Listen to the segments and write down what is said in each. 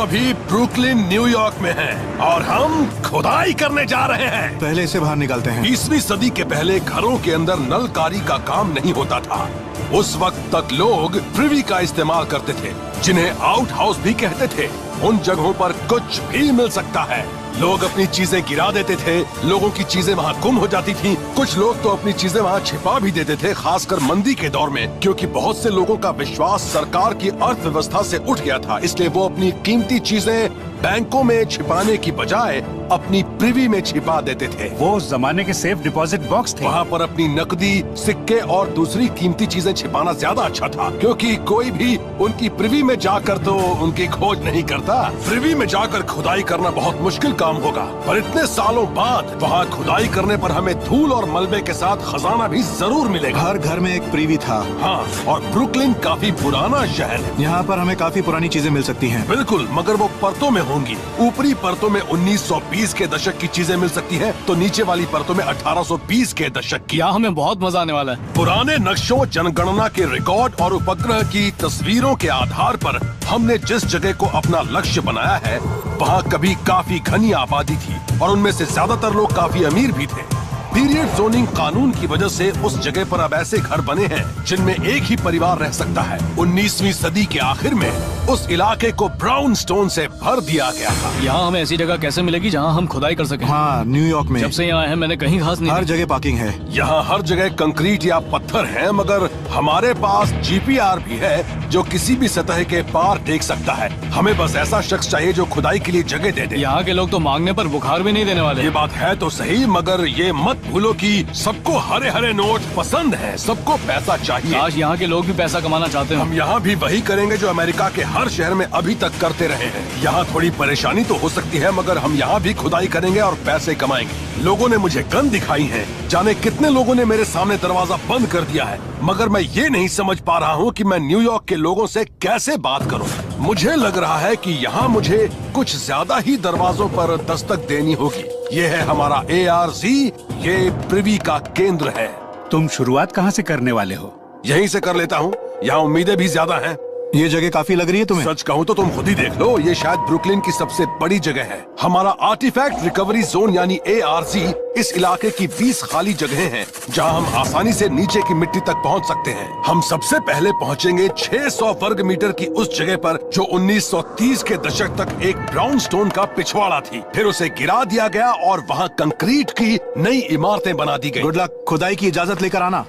अभी Brooklyn New York में हैं और हम खुदाई करने जा रहे हैं। पहले इसे बाहर निकालते हैं। 20वीं सदी के पहले घरों के अंदर नलकारी का काम नहीं होता था। उस वक्त तक लोग प्रिवी का इस्तेमाल करते थे, जिन्हें आउट हाउस भी कहते थे। उन जगहों पर कुछ भी मिल सकता है। लोग अपनी चीजें गिरा देते थे, लोगों की चीजें वहाँ गुम हो जाती थीं। कुछ लोग तो अपनी चीजें वहाँ छिपा भी देते थे, खासकर मंदी के दौर में, क्योंकि बहुत से लोगों का विश्वास सरकार की अर्थव्यवस्था से उठ गया था। इसलिए वो अपनी कीमती चीजें बैंकों में छिपाने की बजाय अपनी प्रिवी में छिपा देते थे। वो उस जमाने के सेफ डिपॉजिट बॉक्स थे। वहाँ पर अपनी नकदी, सिक्के और दूसरी कीमती चीजें छिपाना ज्यादा अच्छा था, क्योंकि कोई भी उनकी प्रिवी में जाकर तो उनकी खोज नहीं करता। प्रिवी में जाकर खुदाई करना बहुत मुश्किल काम होगा, पर इतने सालों बाद वहाँ खुदाई करने पर हमें धूल और मलबे के साथ खजाना भी जरूर मिलेगा। हर घर में एक प्रीवी था। हाँ, और ब्रुकलिन काफी पुराना शहर है। यहाँ पर हमें काफी पुरानी चीजें मिल सकती हैं। बिल्कुल, मगर वो परतों में होंगी। ऊपरी परतों में 1920 के दशक की चीजें मिल सकती हैं, तो नीचे वाली परतों में 1820 के दशक की। यहाँ हमें बहुत मजा आने वाला है। पुराने नक्शों, जनगणना के रिकॉर्ड और उपग्रह की तस्वीरों के आधार पर हमने जिस जगह को अपना लक्ष्य बनाया है, वहाँ कभी काफी घनी आबादी थी और उनमें से ज्यादातर लोग काफी अमीर भी थे। पीरियड जोनिंग कानून की वजह से उस जगह पर अब ऐसे घर बने हैं जिनमें एक ही परिवार रह सकता है। 19वीं सदी के आखिर में उस इलाके को ब्राउन स्टोन से भर दिया गया था। यहाँ हमें ऐसी जगह कैसे मिलेगी जहाँ हम खुदाई कर सकें? हाँ, न्यूयॉर्क में। जब से यहाँ आए हैं मैंने कहीं घास नहीं हर देखी। जगह पार्किंग है। यहाँ हर जगह कंक्रीट या पत्थर है, मगर हमारे पास जीपीआर भी है जो किसी भी सतह के पार देख सकता है। हमें बस ऐसा शख्स चाहिए जो खुदाई के लिए जगह दे दे। यहाँ के लोग तो मांगने पर बुखार भी नहीं देने वाले। ये बात है तो सही, मगर ये मत भूलो कि सबको हरे हरे नोट पसंद है, सबको पैसा चाहिए। आज यहाँ के लोग भी पैसा कमाना चाहते हैं। हम यहाँ भी वही करेंगे जो अमेरिका के हर शहर में अभी तक करते रहे हैं। यहाँ थोड़ी परेशानी तो हो सकती है, मगर हम यहाँ भी खुदाई करेंगे और पैसे कमाएंगे। लोगों ने मुझे गन दिखाई है, जाने कितने लोगों ने मेरे सामने दरवाजा बंद कर दिया है, मगर मैं ये नहीं समझ पा रहा हूँ कि मैं न्यूयॉर्क के लोगों से कैसे बात करूँ। मुझे लग रहा है कि यहाँ मुझे कुछ ज्यादा ही दरवाजों पर दस्तक देनी होगी। ये है हमारा ARZ, ये प्रिवी का केंद्र है। तुम शुरुआत कहाँ से करने वाले हो? यहीं से कर लेता हूँ, यहाँ उम्मीदें भी ज्यादा हैं। ये जगह काफी लग रही है तुम्हें? सच कहूँ तो तुम खुद ही देख लो, ये शायद ब्रुकलिन की सबसे बड़ी जगह है। हमारा आर्टिफैक्ट रिकवरी जोन यानी ARZ इस इलाके की 20 खाली जगहें हैं जहां हम आसानी से नीचे की मिट्टी तक पहुंच सकते हैं। हम सबसे पहले पहुंचेंगे 600 वर्ग मीटर की उस जगह पर जो 1930 के दशक तक एक ब्राउन स्टोन का पिछवाड़ा थी। फिर उसे गिरा दिया गया और वहाँ कंक्रीट की नई इमारतें बना दी गयी। गुड लक, खुदाई की इजाजत लेकर आना।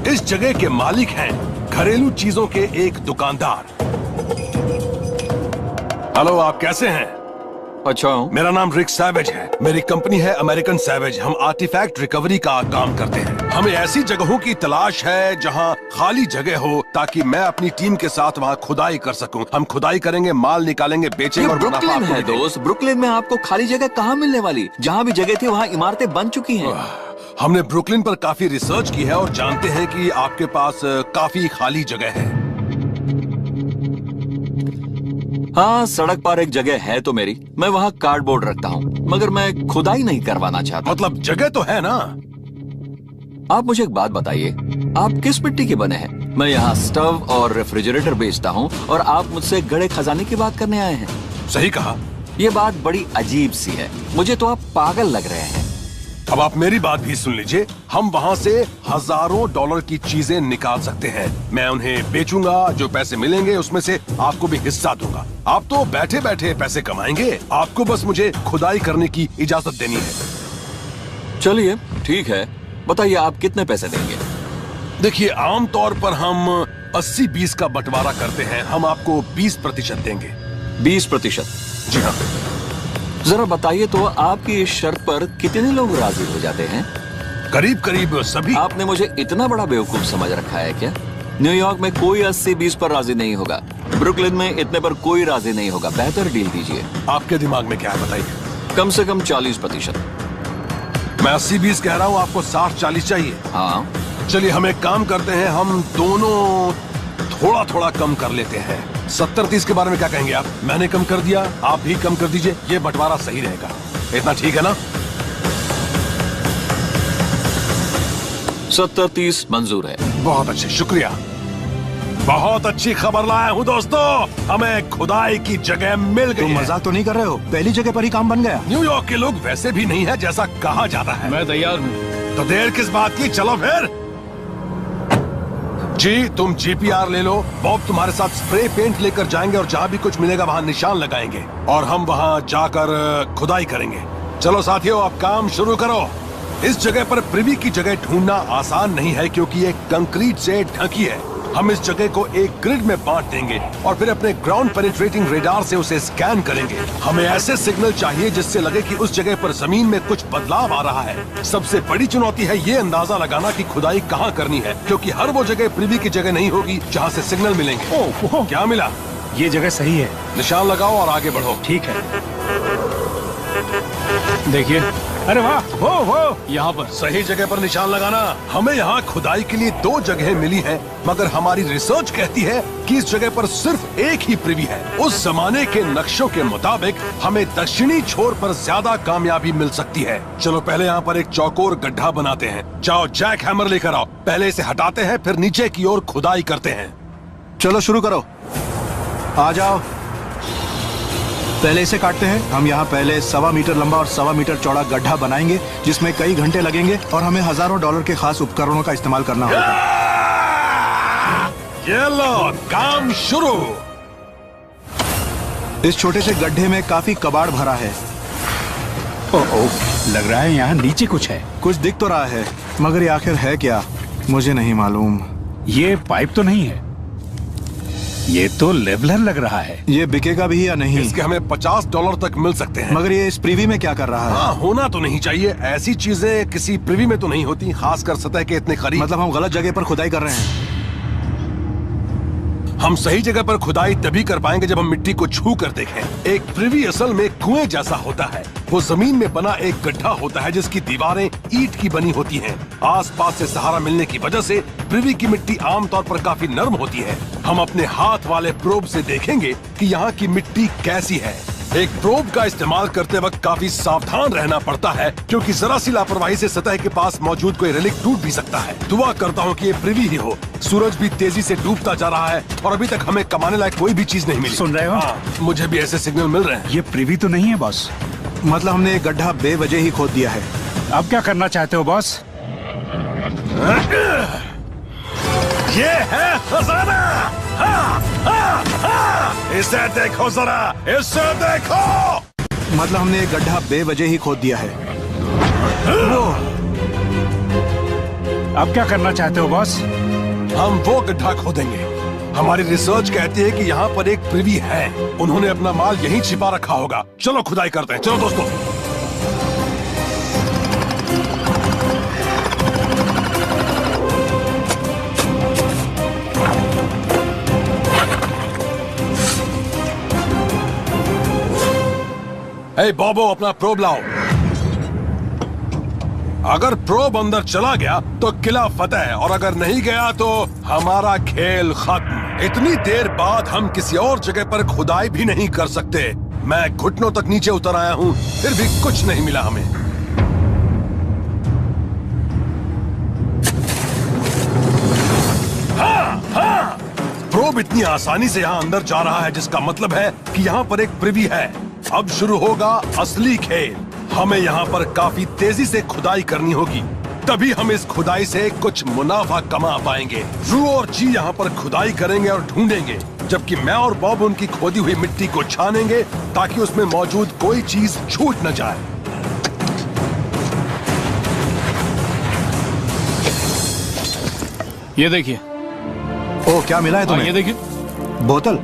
इस जगह के मालिक हैं घरेलू चीजों के एक दुकानदार। हेलो, आप कैसे हैं? अच्छा हूँ। मेरा नाम रिक सैवेज है। मेरी कंपनी है अमेरिकन सैवेज। हम आर्टिफैक्ट रिकवरी का काम करते हैं। हमें ऐसी जगहों की तलाश है जहां खाली जगह हो, ताकि मैं अपनी टीम के साथ वहां खुदाई कर सकूं। हम खुदाई करेंगे, माल निकालेंगे, बेचेंगे और मुनाफा ब्रुकलिन आपको है देंगे। दोस्त। ब्रुकलिन में आपको खाली जगह कहाँ मिलने वाली? जहाँ भी जगह थी वहाँ इमारतें बन चुकी हैं। हमने ब्रुकलिन पर काफी रिसर्च की है और जानते हैं कि आपके पास काफी खाली जगह है। हाँ, सड़क पर एक जगह है तो मेरी। मैं वहाँ कार्डबोर्ड रखता हूँ, मगर मैं खुदाई नहीं करवाना चाहता। मतलब जगह तो है ना? आप मुझे एक बात बताइए, आप किस मिट्टी के बने हैं? मैं यहाँ स्टव और रेफ्रिजरेटर बेचता हूँ और आप मुझसे गड़े खजाने की बात करने आए हैं। सही कहा। ये बात बड़ी अजीब सी है। मुझे तो आप पागल लग रहे हैं। अब आप मेरी बात भी सुन लीजिए। हम वहाँ से हजारों डॉलर की चीजें निकाल सकते हैं। मैं उन्हें बेचूंगा, जो पैसे मिलेंगे उसमें से आपको भी हिस्सा दूंगा। आप तो बैठे बैठे पैसे कमाएंगे, आपको बस मुझे खुदाई करने की इजाजत देनी है। चलिए ठीक है, बताइए आप कितने पैसे देंगे? देखिए, आमतौर पर हम 80-20 का बंटवारा करते हैं। हम आपको 20% देंगे। 20%? जी हाँ। जरा बताइए तो आपकी इस शर्त पर कितने लोग राजी हो जाते हैं? करीब करीब सभी। आपने मुझे इतना बड़ा बेवकूफ समझ रखा है क्या? न्यूयॉर्क में कोई 80-20 पर राजी नहीं होगा। ब्रुकलिन में इतने पर कोई राजी नहीं होगा। बेहतर डील दीजिए। आपके दिमाग में क्या है बताइए? कम से कम 40%। मैं 80-20 कह रहा हूँ, आपको 60-40 चाहिए। हाँ। चलिए हम एक काम करते हैं, हम दोनों थोड़ा थोड़ा कम कर लेते हैं। 70-30 के बारे में क्या कहेंगे आप? मैंने कम कर दिया, आप भी कम कर दीजिए। ये बंटवारा सही रहेगा। इतना ठीक है ना? 70-30 मंजूर है। बहुत अच्छे, शुक्रिया। बहुत अच्छी खबर लाया हूँ दोस्तों, हमें खुदाई की जगह मिल गई तुम है। मजाक तो नहीं कर रहे हो? पहली जगह पर ही काम बन गया। न्यूयॉर्क के लोग वैसे भी नहीं है जैसा कहा जाता है। मैं तैयार हूँ। तो देर किस बात की, चलो फिर। जी तुम GPR ले लो, बॉब तुम्हारे साथ स्प्रे पेंट लेकर जाएंगे और जहाँ भी कुछ मिलेगा वहाँ निशान लगाएंगे और हम वहाँ जाकर खुदाई करेंगे। चलो साथियों, अब काम शुरू करो। इस जगह पर प्रिवी की जगह ढूंढना आसान नहीं है क्योंकि ये कंक्रीट से ढकी है। हम इस जगह को एक ग्रिड में बांट देंगे और फिर अपने ग्राउंड पेनिट्रेटिंग रेडार से उसे स्कैन करेंगे। हमें ऐसे सिग्नल चाहिए जिससे लगे कि उस जगह पर जमीन में कुछ बदलाव आ रहा है। सबसे बड़ी चुनौती है ये अंदाजा लगाना कि खुदाई कहाँ करनी है, क्योंकि हर वो जगह प्रिवी की जगह नहीं होगी जहाँ से सिग्नल मिलेंगे। ओह, क्या मिला? ये जगह सही है। निशान लगाओ और आगे बढ़ो। ठीक है। देखिए अरे वाह, वो यहाँ पर। सही जगह पर निशान लगाना। हमें यहाँ खुदाई के लिए 2 जगहें मिली हैं, मगर हमारी रिसर्च कहती है कि इस जगह पर सिर्फ एक ही प्रिवी है। उस जमाने के नक्शों के मुताबिक हमें दक्षिणी छोर पर ज्यादा कामयाबी मिल सकती है। चलो पहले यहाँ पर एक चौकोर गड्ढा बनाते हैं। जाओ जैक हैमर लेकर आओ। पहले इसे हटाते हैं, फिर नीचे की ओर खुदाई करते हैं। चलो शुरू करो, आ जाओ। पहले इसे काटते हैं। हम यहाँ पहले 1.25 मीटर लंबा और 1.25 मीटर चौड़ा गड्ढा बनाएंगे जिसमें कई घंटे लगेंगे और हमें हजारों डॉलर के खास उपकरणों का इस्तेमाल करना होगा। ये लो, काम शुरू। इस छोटे से गड्ढे में काफी कबाड़ भरा है। लग रहा है यहाँ नीचे कुछ है। कुछ दिख तो रहा है, मगर ये आखिर है क्या मुझे नहीं मालूम। ये पाइप तो नहीं है, ये तो लेवलर लग रहा है। ये बिकेगा भी या नहीं? इसके हमें $50 तक मिल सकते हैं। मगर ये इस प्रीवी में क्या कर रहा है? हाँ, होना तो नहीं चाहिए। ऐसी चीजें किसी प्रिवी में तो नहीं होती, खासकर सतह के इतने करीब। मतलब हम गलत जगह पर खुदाई कर रहे हैं। हम सही जगह पर खुदाई तभी कर पाएंगे जब हम मिट्टी को छू कर देखें। एक प्रिवी असल में कुएं जैसा होता है। वो जमीन में बना एक गड्ढा होता है जिसकी दीवारें ईंट की बनी होती हैं। आसपास से सहारा मिलने की वजह से प्रिवी की मिट्टी आमतौर पर काफी नरम होती है। हम अपने हाथ वाले प्रोब से देखेंगे कि यहाँ की मिट्टी कैसी है। एक प्रोब का इस्तेमाल करते वक्त काफी सावधान रहना पड़ता है क्योंकि जरा सी लापरवाही से सतह के पास मौजूद कोई रेलिक टूट भी सकता है। दुआ करता हूँ कि ये प्रिवी ही हो। सूरज भी तेजी से डूबता जा रहा है और अभी तक हमें कमाने लायक कोई भी चीज नहीं मिली। सुन रहे हो? हाँ, मुझे भी ऐसे सिग्नल मिल रहे हैं। ये प्रिवी तो नहीं है बॉस। मतलब हमने एक गड्ढा बेवजह ही खोद दिया है। अब क्या करना चाहते हो बॉस? ये है खजाना। हाँ, हाँ, हाँ। इसे देखो जरा, इसे देखो। मतलब हमने एक गड्ढा बेवजह ही खोद दिया है। वो अब क्या करना चाहते हो बॉस? हम वो गड्ढा खोदेंगे। हमारी रिसर्च कहती है कि यहाँ पर एक प्रिवी है। उन्होंने अपना माल यहीं छिपा रखा होगा। चलो खुदाई करते हैं। चलो दोस्तों। हे बॉबो, अपना प्रोब लाओ। अगर प्रोब अंदर चला गया तो किला फतेह है और अगर नहीं गया तो हमारा खेल खत्म। इतनी देर बाद हम किसी और जगह पर खुदाई भी नहीं कर सकते। मैं घुटनों तक नीचे उतर आया हूँ, फिर भी कुछ नहीं मिला हमें। हाँ, हाँ। प्रोब इतनी आसानी से यहाँ अंदर जा रहा है जिसका मतलब है कि यहाँ पर एक प्रिवी है। अब शुरू होगा असली खेल। हमें यहाँ पर काफी तेजी से खुदाई करनी होगी, तभी हम इस खुदाई से कुछ मुनाफा कमा पाएंगे। रू और जी यहाँ पर खुदाई करेंगे और ढूंढेंगे, जबकि मैं और बॉब उनकी खोदी हुई मिट्टी को छानेंगे ताकि उसमें मौजूद कोई चीज छूट न जाए। ये देखिए। ओ, क्या मिला है हाँ, तुम्हें? ये देखिए। बोतल।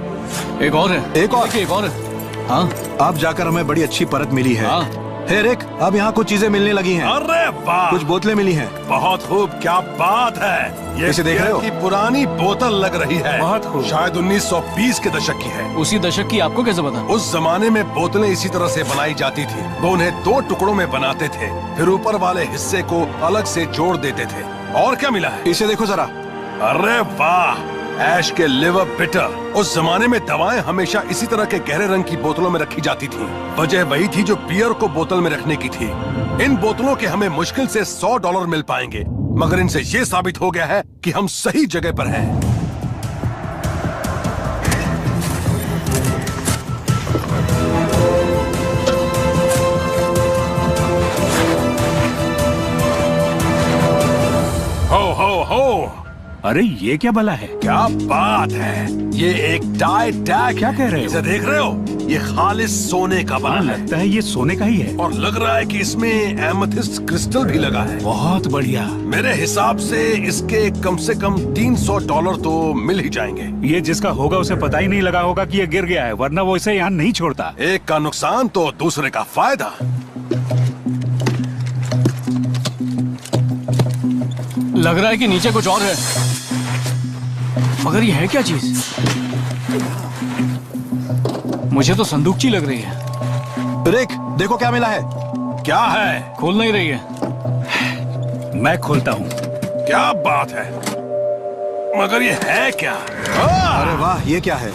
एक और है। एक और? देखिए, एक और है। हाँ अब जाकर हमें बड़ी अच्छी परत मिली है। हाँ। हे रिक, अब यहाँ कुछ चीजें मिलने लगी हैं। अरे वाह, कुछ बोतलें मिली हैं। बहुत खूब। क्या बात है। ये इसे देख रहे हो? की पुरानी बोतल लग रही है। बहुत खूब। शायद 1920 के दशक की है। उसी दशक की आपको कैसे पता? उस जमाने में बोतलें इसी तरह से बनाई जाती थी। वो उन्हें 2 टुकड़ों में बनाते थे, फिर ऊपर वाले हिस्से को अलग से जोड़ देते थे। और क्या मिला है? इसे देखो जरा। अरे वाह, ऐश के लिवर बिटर। उस जमाने में दवाएं हमेशा इसी तरह के गहरे रंग की बोतलों में रखी जाती थी। वजह वही थी जो बियर को बोतल में रखने की थी। इन बोतलों के हमें मुश्किल से $100 मिल पाएंगे, मगर इनसे ये साबित हो गया है कि हम सही जगह पर हैं। अरे ये क्या भला है? क्या बात है, ये एक टाई टैग। क्या कह रहे हो? इसे देख रहे हो? ये खालिस सोने का बना है। लगता है ये सोने का ही है। और लग रहा है कि इसमें एमेथिस्ट क्रिस्टल भी लगा है। बहुत बढ़िया। मेरे हिसाब से इसके कम से कम $300 तो मिल ही जाएंगे। ये जिसका होगा उसे पता ही नहीं लगा होगा कि ये गिर गया है, वरना वो इसे यहाँ नहीं छोड़ता। एक का नुकसान तो दूसरे का फायदा। लग रहा है कि नीचे कुछ और है, मगर ये है क्या चीज? मुझे तो संदूकची लग रही है। रिक, देखो क्या मिला है। क्या है? खोल नहीं रही है। मैं खोलता हूँ। क्या बात है, मगर ये है क्या? अरे वाह, ये क्या है?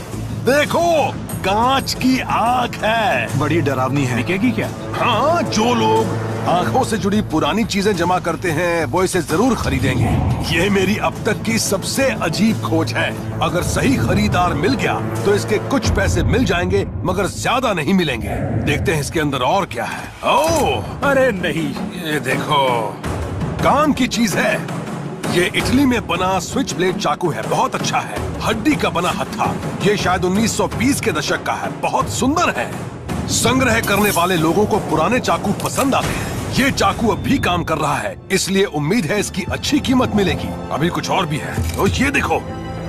देखो, कांच की आंख है। बड़ी डरावनी है। बिकेगी क्या? हाँ, जो लोग आंखों से जुड़ी पुरानी चीजें जमा करते हैं वो इसे जरूर खरीदेंगे। ये मेरी अब तक की सबसे अजीब खोज है। अगर सही खरीदार मिल गया तो इसके कुछ पैसे मिल जाएंगे, मगर ज्यादा नहीं मिलेंगे। देखते हैं इसके अंदर और क्या है। ओह, अरे नहीं। ये देखो, काम की चीज है। ये इटली में बना स्विच ब्लेड चाकू है, बहुत अच्छा है। हड्डी का बना हत्था। ये शायद 1920 के दशक का है, बहुत सुंदर है। संग्रह करने वाले लोगों को पुराने चाकू पसंद आते हैं। ये चाकू अब भी काम कर रहा है, इसलिए उम्मीद है इसकी अच्छी कीमत मिलेगी। अभी कुछ और भी है। तो ये देखो,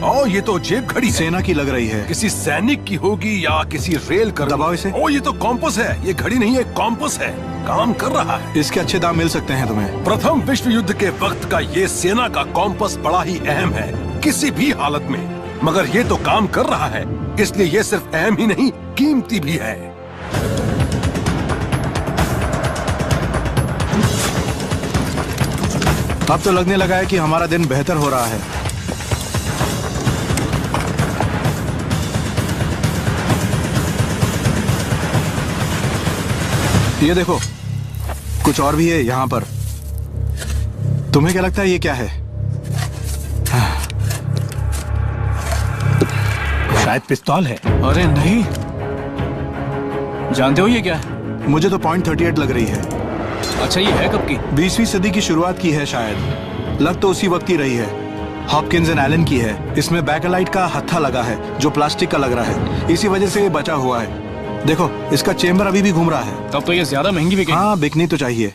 ओ ये तो जेब घड़ी है। सेना की लग रही है। किसी सैनिक की होगी या किसी रेल कर। दबाओ इसे। ओ ये तो कॉम्पस है, ये घड़ी नहीं है, कॉम्पस है। काम कर रहा है। इसके अच्छे दाम मिल सकते हैं तुम्हें। प्रथम विश्व युद्ध के वक्त का ये सेना का कॉम्पस बड़ा ही अहम है, किसी भी हालत में। मगर ये तो काम कर रहा है, इसलिए ये सिर्फ अहम ही नहीं, कीमती भी है। अब तो लगने लगा है कि हमारा दिन बेहतर हो रहा है। ये देखो, कुछ और भी है यहाँ पर। तुम्हें क्या लगता है ये क्या है? शायद पिस्तौल है। अरे नहीं, जानते हो ये क्या है? मुझे तो .38 लग रही है। अच्छा, ये है कब की? 20वीं सदी की शुरुआत की है शायद। लग तो उसी वक्त ही रही है। हॉपकिंस एंड एलन की है। इसमें बैकेलाइट का हत्था लगा है जो प्लास्टिक का लग रहा है, इसी वजह से ये बचा हुआ है। देखो, इसका चेम्बर अभी भी घूम रहा है। तब तो ये ज्यादा महंगी बिकेगी। हाँ, बिकनी तो चाहिए।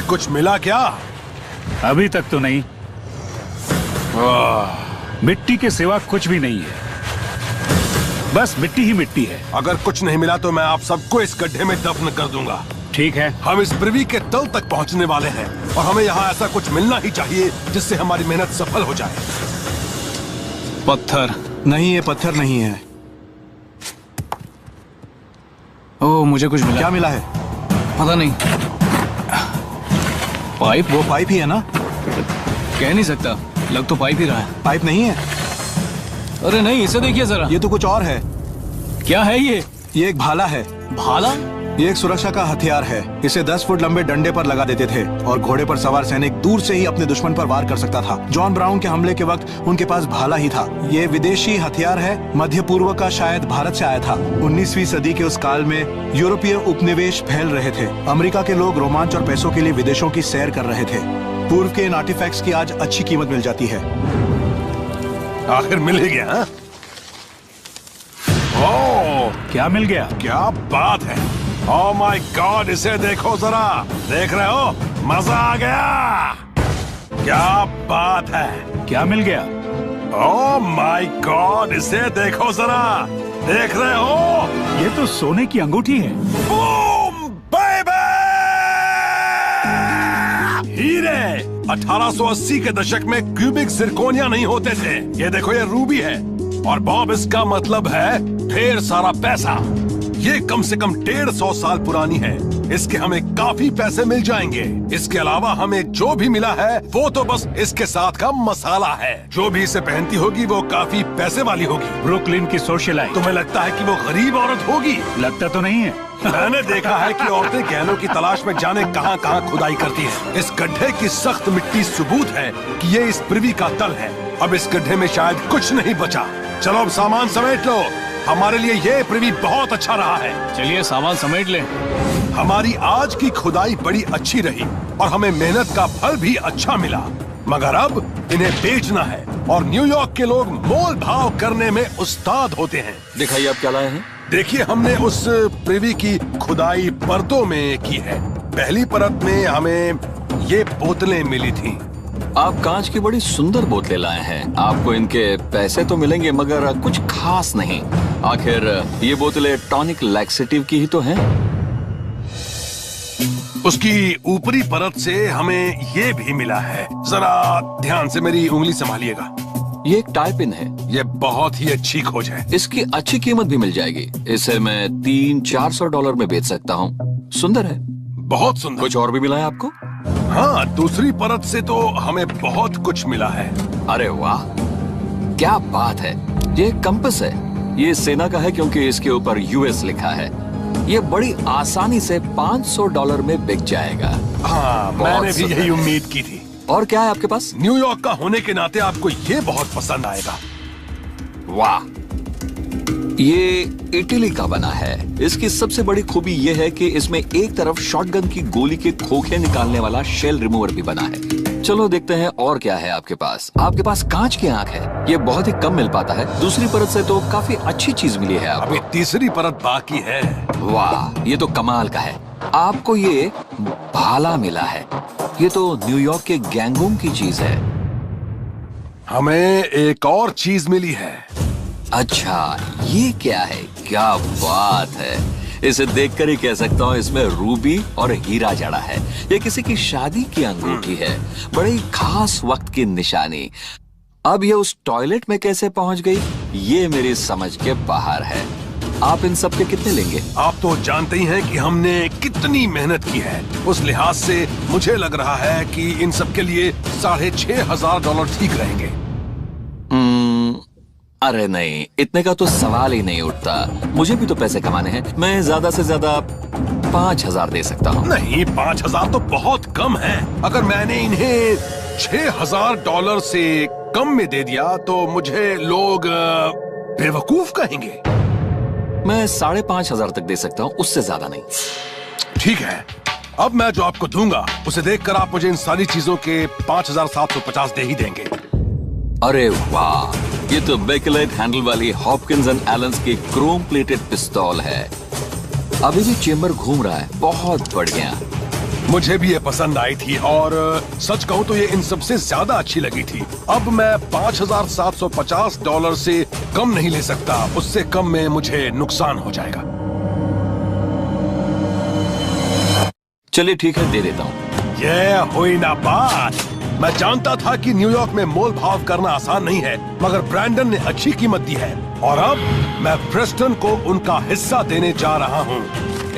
कुछ मिला क्या? अभी तक तो नहीं। मिट्टी के सिवा कुछ भी नहीं है, बस मिट्टी ही मिट्टी है। अगर कुछ नहीं मिला तो मैं आप सबको इस गड्ढे में दफन कर दूंगा। ठीक है। हम इस पृथ्वी के तल तक पहुंचने वाले हैं और हमें यहाँ ऐसा कुछ मिलना ही चाहिए जिससे हमारी मेहनत सफल हो जाए। पत्थर नहीं, ये पत्थर नहीं है। ओह, मुझे कुछ मिला। क्या मिला है? पता नहीं। पाइप? वो पाइप ही है ना? कह नहीं सकता, लग तो पाइप ही रहा है। पाइप नहीं है। अरे नहीं, इसे देखिए जरा। ये तो कुछ और है। क्या है ये? ये एक भाला है। भाला? ये एक सुरक्षा का हथियार है। इसे 10 फुट लंबे डंडे पर लगा देते थे और घोड़े पर सवार सैनिक दूर से ही अपने दुश्मन पर वार कर सकता था। जॉन ब्राउन के हमले के वक्त उनके पास भाला ही था। ये विदेशी हथियार है, मध्य पूर्व का, शायद भारत से आया था। 19वीं सदी के उस काल में यूरोपीय उपनिवेश फैल रहे थे। अमेरिका के लोग रोमांच और पैसों के लिए विदेशों की सैर कर रहे थे। पूर्व के इन आर्टिफैक्ट्स की आज अच्छी कीमत मिल जाती है। आखिर मिल ही गया। हाँ? ओह, क्या मिल गया? क्या बात है। ओह माय गॉड, इसे देखो जरा। देख रहे हो, मजा आ गया। क्या बात है। क्या मिल गया? ओह माय गॉड, इसे देखो जरा। देख रहे हो? ये तो सोने की अंगूठी है। Boom baby! हीरे 1880 के दशक में क्यूबिक जिरकोनिया नहीं होते थे। ये देखो, ये रूबी है। और बॉब, इसका मतलब है ढेर सारा पैसा। ये कम से कम 150 साल पुरानी है। इसके हमें काफी पैसे मिल जाएंगे। इसके अलावा हमें जो भी मिला है वो तो बस इसके साथ का मसाला है। जो भी इसे पहनती होगी वो काफी पैसे वाली होगी। ब्रुकलिन की सोशलाइट। तुम्हें लगता है कि वो गरीब औरत होगी? लगता तो नहीं है। मैंने देखा है कि औरतें गहनों की तलाश में जाने कहां कहां खुदाई करती हैं। इस गड्ढे की सख्त मिट्टी सबूत है कि ये इस पृथ्वी का तल है। अब इस गड्ढे में शायद कुछ नहीं बचा। चलो अब सामान समेट लो। हमारे लिए ये पृथ्वी बहुत अच्छा रहा है। चलिए सामान समेट ले। हमारी आज की खुदाई बड़ी अच्छी रही और हमें मेहनत का फल भी अच्छा मिला। मगर अब इन्हें बेचना है और न्यूयॉर्क के लोग मोल भाव करने में उस्ताद होते हैं। दिखाइए आप क्या लाए हैं। देखिए, हमने उस प्रिवी की खुदाई परतों में की है। पहली परत में हमें ये बोतलें मिली थीं। आप कांच की बड़ी सुंदर बोतलें लाए हैं। आपको इनके पैसे तो मिलेंगे मगर कुछ खास नहीं। आखिर ये बोतलें टॉनिक लैक्सेटिव की ही तो हैं। उसकी ऊपरी परत से हमें ये भी मिला है। जरा ध्यान से मेरी उंगली संभालिएगा। ये एक टाई पिन है। ये बहुत ही अच्छी खोज है। इसकी अच्छी कीमत भी मिल जाएगी। इसे मैं $300-400 में बेच सकता हूँ। सुंदर है। बहुत सुंदर। कुछ और भी मिला है आपको? हाँ, दूसरी परत से तो हमें बहुत कुछ मिला है। अरे वाह, क्या बात है। ये एक कंपास है। ये सेना का है क्योंकि इसके ऊपर US लिखा है। ये बड़ी आसानी से $500 में बिक जाएगा। हाँ, मैंने भी यही उम्मीद की थी। और क्या है आपके पास? न्यूयॉर्क का होने के नाते आपको ये बहुत पसंद आएगा। वाह, ये इटली का बना है। इसकी सबसे बड़ी खूबी ये है कि इसमें एक तरफ शॉटगन की गोली के खोखे निकालने वाला शेल रिमूवर भी बना है। चलो देखते हैं और क्या है आपके पास। आपके पास कांच की आंख है। ये बहुत ही कम मिल पाता है। दूसरी परत से तो काफी अच्छी चीज मिली है आपको। अभी तीसरी परत बाकी है। वाह, ये तो कमाल का है। आपको ये भाला मिला है। ये तो न्यूयॉर्क के गैंगों की चीज है। हमें एक और चीज मिली है। अच्छा, ये क्या है? क्या बात है। इसे देखकर ही कह सकता हूँ इसमें रूबी और हीरा जड़ा है। ये किसी की शादी की अंगूठी है। बड़ी खास वक्त की निशानी। अब ये उस टॉयलेट में कैसे पहुंच गई, ये मेरी समझ के बाहर है। आप इन सब के कितने लेंगे? आप तो जानते ही हैं कि हमने कितनी मेहनत की है। उस लिहाज से मुझे लग रहा है कि इन सब के लिए $6,500 ठीक रहेंगे। अरे नहीं, इतने का तो सवाल ही नहीं उठता। मुझे भी तो पैसे कमाने हैं। मैं ज्यादा से ज्यादा 5,000 दे सकता हूँ। नहीं, 5,000 तो बहुत कम है। अगर मैंने इन्हें $6,000 से कम में दे दिया तो मुझे लोग बेवकूफ कहेंगे। मैं 5,500 तक दे सकता हूँ, उससे ज्यादा नहीं। ठीक है, अब मैं जो आपको दूंगा उसे देखकर आप मुझे इन सारी चीजों के 5,750 दे ही देंगे। अरे वाह, ये तो बेकलेट हैंडल वाली हॉपकिंस एंड एलन्स की क्रोम प्लेटेड पिस्तौल है। अभी भी चेम्बर घूम रहा है। बहुत बढ़िया। मुझे भी ये पसंद आई थी और सच कहूँ तो ये इन सबसे ज्यादा अच्छी लगी थी। अब मैं $5,750 से कम नहीं ले सकता। उससे कम में मुझे नुकसान हो जाएगा। चलिए ठीक है, दे देता हूँ। ये हुई ना बात। मैं जानता था कि न्यूयॉर्क में मोल भाव करना आसान नहीं है, मगर ब्रैंडन ने अच्छी कीमत दी है और अब मैं प्रेस्टन को उनका हिस्सा देने जा रहा हूँ।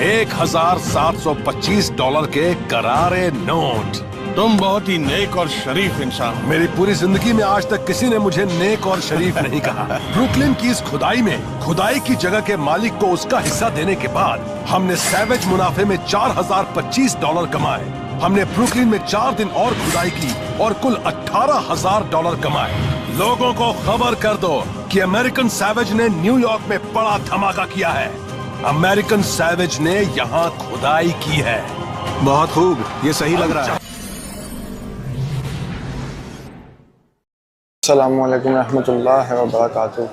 $1,725 के करारे नोट। तुम बहुत ही नेक और शरीफ इंसान हो। मेरी पूरी जिंदगी में आज तक किसी ने मुझे नेक और शरीफ नहीं कहा। ब्रुकलिन की इस खुदाई की जगह के मालिक को उसका हिस्सा देने के बाद हमने सैवेज मुनाफे में $4,025 कमाए। हमने ब्रुकलिन में 4 दिन और खुदाई की और कुल $18,000 कमाए। लोगों को खबर कर दो कि अमेरिकन सैवेज ने न्यूयॉर्क में बड़ा धमाका किया है। अमेरिकन सैवेज ने यहाँ खुदाई की है। बहुत खूब, ये सही लग रहा है। अस्सलामुअलैकुम रहमतुल्लाहि व बरकातुहू।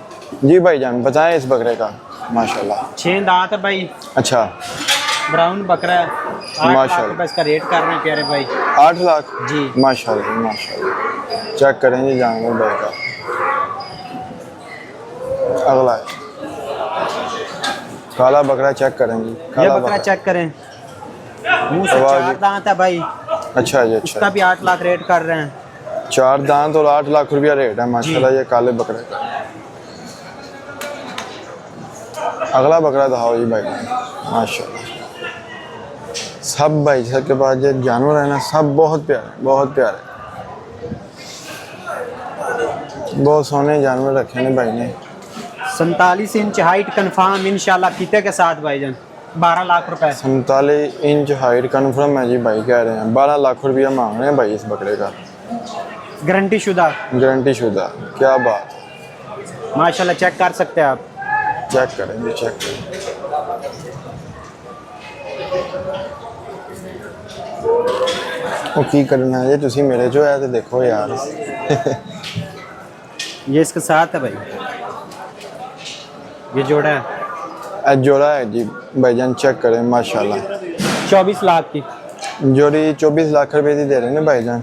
जी भाईजान, बताएं इस बकरे का। माशाल्लाह 6 दांत है भाई। अच्छा, ब्राउन बकरा है। 8 लाख रुपए इसका रेट कर रहे हैं प्यारे भाई। 8 लाख जी। माशाल्लाह माशाल्लाह। चेक करेंगे जानवर भाई का। अगला है काला बकरा, चेक करेंगे। ये बकरा चेक करें। मुंह से 4 दांत है भाई। अच्छा जी, अच्छा। इसका भी 8 लाख रेट कर रहे हैं। 4 दांत और 8 लाख रुपया रेट है माशाल्लाह ये काले बकरे का। अगला बकरा दिखाओ जी भाई। माशाल्लाह सब भाई सर के पास जो जानवर है ना, सब बहुत प्यारे, बहुत प्यारे, बहुत सोने जानवर रखे हैं भाई ने। 47 इंच हाइट कंफर्म इंशाल्लाह फीते के साथ भाईजान। 12 लाख रुपए। 47 इंच हाइट कंफर्म है जी भाई, कह रहे हैं 12 लाख रुपया मांग रहे हैं भाई इस बकरे का। गारंटी शुदा। गारंटी शुदा, क्या बात है। माशाल्लाह चेक कर सकते हैं आप। चेक करेंगे, चेक करेंगे। ਉਹ ਕੀ ਕਰਨਾ ਜੇ ਤੁਸੀਂ ਮੇਰੇ ਚੋਂ ਹੈ ਤੇ ਦੇਖੋ यार ये इसके साथ है भाई, ये जोड़ा है जोड़ा है जी भाईजान, चेक करें माशाल्लाह। 24 लाख की जोड़ी 24 लाख रुपए की दे रहे हैं भाईजान।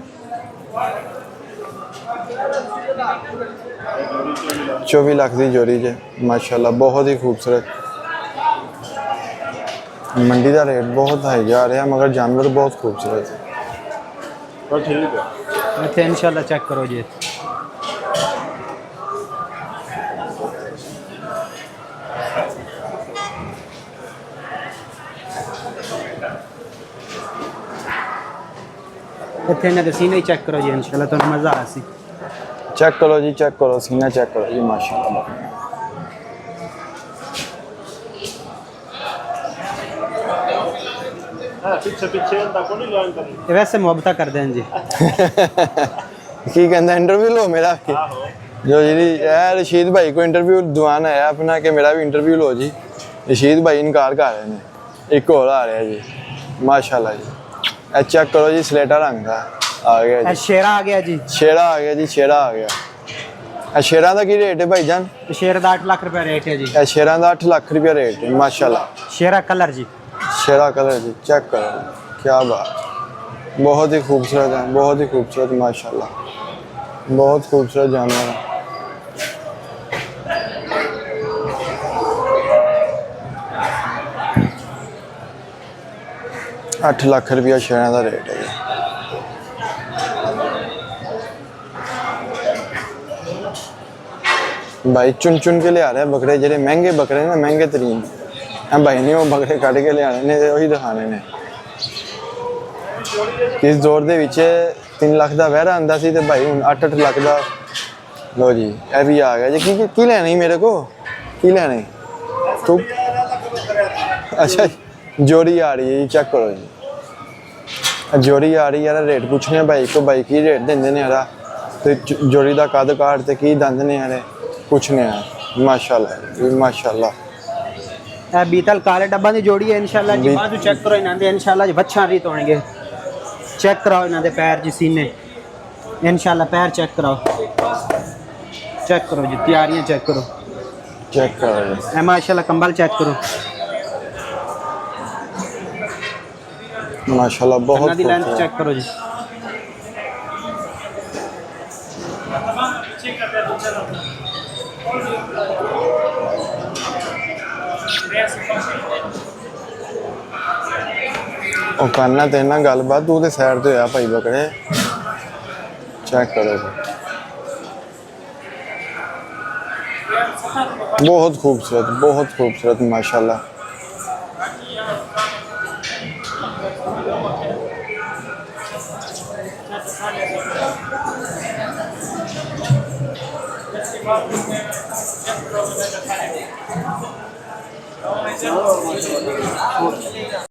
24 लाख की जोड़ी जे माशाल्लाह, बहुत ही खूबसूरत। मंडी का रेट बहुत हाई जा रहा है मगर जानवर बहुत खूबसूरत है। अच्छा इंशाल्लाह चेक करो जी। इतने ने सीने ही चेक करो जी इंशाल्लाह, तो मज़ा आ सी। चेक करो जी, चेक करो सीना, चेक करो जी माशाल्लाह। वैसे मुहब्बत कर दें जी। की कहना इंटरव्यू लो मेरा भी। जो जी रशीद भाई को इंटरव्यू दवाना है अपना कि मेरा भी इंटरव्यू लो जी। रशीद भाई इनकार कर रहे हैं, एक और आ रहा है जी माशाल्लाह जी। चेक करो जी स्लेटा रंग का आ गया जी। शेरा आ गया जी, शेरा आ गया जी, शेरा आ गया। शेरा का की रेट है भाईजान? शेर का 8 लाख रुपया रेट है जी। शेरा का 8 लाख रुपया रेट है माशाल्लाह। शेरा कलर जी, शेरा कलर जी, चेक करो क्या बात, बहुत ही खूबसूरत है, बहुत ही खूबसूरत माशाल्लाह, बहुत खूबसूरत जानवर है। 8 लाख रुपया शेरा का रेट है जी। भाई चुन चुन के लिया रहे बकरे, जेडे महंगे बकरे ना, महंगे तरीन भाई ने वो बकरे कट के लिया ने वही दिखाने ने। इस दौर दे विच 3 लाख का वहरा आंदा सी ते भाई हुण 8-8 लाख का। लो जी ये भी आ गया जी। की लेना ही मेरे को, की लेना ही तू? अच्छा जोड़ी आ रही है जी, चेक करो जी जोड़ी आ रही है। रेट पूछने भाई को, भाई की रेट देंदे ने यार, ते जोड़ी का कद काट ते की दंद ने यार पूछने माशाल्लाह जी माशाल्लाह। बीतल काले डब्बा की जोड़ी है इंशाल्लाह जी। बाजू चेक करो इन्हां दे इंशाल्लाह जी, बच्चा रीत होंगे। चेक कराओ इन्हां दे पैर जी, सीने इंशाल्लाह, पैर चेक कराओ, चेक करो जी, तैयारियां चेक करो, चेक करो जी माशाल्लाह। कंबल चेक करो माशाल्लाह, बहुत दी लेंथ चेक करो जी। ਉਹ ਕਰਨਾ ਤੇ ਨਾ ਗੱਲਬਾਤ, ਤੂੰ ਤੇ ਸਾਈਡ ਤੇ ਹੋਇਆ ਭਾਈ ਬਕਰੇ। ਚੈੱਕ ਕਰੋ ਜੀ, बहुत खूबसूरत माशाल्लाह।